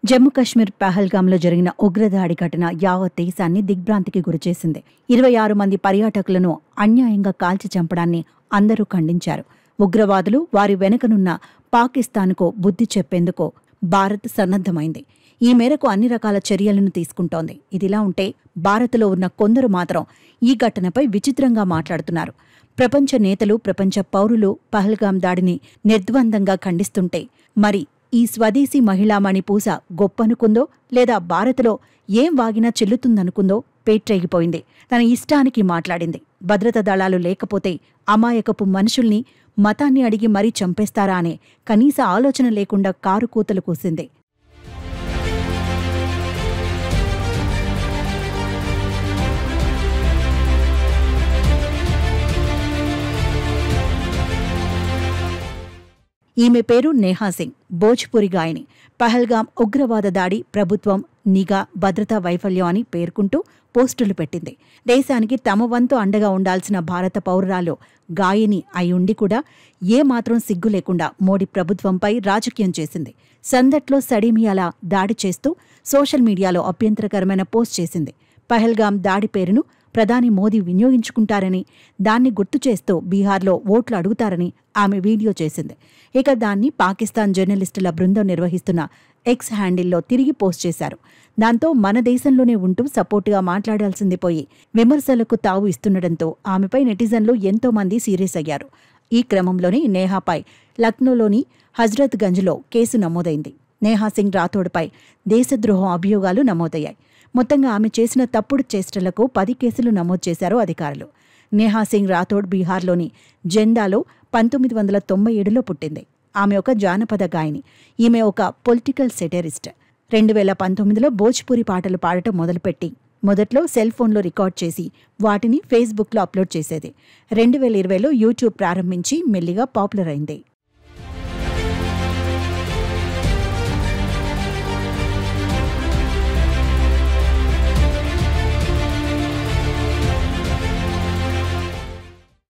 జమ్మూ కశ్మీర్ పహల్గామ్లో జరిగిన ఉగ్రదాడి ఘటన యావత్ దేశాన్ని దిగ్భ్రాంతికి గురిచేసింది. 26 మంది పర్యాటకులను అన్యాయంగా కాల్చి చంపడాన్ని అందరూ ఖండించారు. ఉగ్రవాదులు వారి వెనుకనున్న పాకిస్తాన్కు బుద్ధి చెప్పేందుకు భారత్ సన్నద్ధమైంది. ఈ మేరకు అన్ని రకాల చర్యలను తీసుకుంటోంది. ఇదిలా ఉంటే భారత్లో ఉన్న కొందరు మాత్రం ఈ ఘటనపై విచిత్రంగా మాట్లాడుతున్నారు. ప్రపంచ నేతలు, ప్రపంచ పౌరులు పహల్గాం దాడిని నిర్ద్వందంగా ఖండిస్తుంటే మరి ఈ స్వదేశీ మహిళామణి పూస గొప్పనుకుందో లేదా భారత్లో ఏం వాగినా చెల్లుతుందనుకుందో పేట్రేగిపోయింది. తన ఇష్టానికి మాట్లాడింది. భద్రతా దళాలు లేకపోతే అమాయకపు మనుషుల్ని, మతాన్ని అడిగి మరీ చంపేస్తారా అనే కనీస ఆలోచన లేకుండా కారు కూతలు కూసింది. ఈమె పేరు నేహా సింగ్, భోజ్పురి గాయని. పహల్గాం ఉగ్రవాద దాడి ప్రభుత్వం, నిఘా, భద్రతా వైఫల్యం అని పేర్కొంటూ పోస్టులు పెట్టింది. దేశానికి తమ వంతు అండగా ఉండాల్సిన భారత పౌరురాలు గాయని అయ్యుండి కూడా ఏమాత్రం సిగ్గు లేకుండా మోడీ ప్రభుత్వంపై రాజకీయం చేసింది. సందట్లో సడీమియాలా దాడి చేస్తూ సోషల్ మీడియాలో అభ్యంతరకరమైన పోస్ట్ చేసింది. పహల్గాం దాడి పేరును ప్రధాని మోదీ వినియోగించుకుంటారని, దాన్ని గుర్తు చేస్తూ బీహార్లో ఓట్లు అడుగుతారని ఆమె వీడియో చేసింది. ఇక దాన్ని పాకిస్తాన్ జర్నలిస్టుల బృందం నిర్వహిస్తున్న ఎక్స్ హ్యాండిల్లో తిరిగి పోస్ట్ చేశారు. దాంతో మన దేశంలోనే ఉంటూ సపోర్టుగా మాట్లాడాల్సింది పోయి విమర్శలకు తావు ఇస్తుండటంతో ఆమెపై నెటిజన్లు ఎంతో మంది సీరియస్ అయ్యారు. ఈ క్రమంలోనే నేహాపై లక్నోలోని హజ్రత్ గంజ్లో కేసు నమోదైంది. నేహా సింగ్ రాథోడ్పై దేశద్రోహం అభియోగాలు నమోదయ్యాయి. మొత్తంగా ఆమె చేసిన తప్పుడు చేష్టలకు 10 కేసులు నమోదు చేశారు అధికారులు. నేహా సింగ్ రాథోడ్ బీహార్లోని జెండాలో 1997లో పుట్టింది. ఆమె ఒక జానపద గాయని. ఈమె ఒక పొలిటికల్ సెటరిస్ట్. 2019లో భోజ్పురి పాటలు పాడటం మొదలుపెట్టి మొదట్లో సెల్ ఫోన్లో రికార్డ్ చేసి వాటిని ఫేస్బుక్లో అప్లోడ్ చేసేది. 2020లో యూట్యూబ్ ప్రారంభించి మెల్లిగా పాపులర్ అయింది.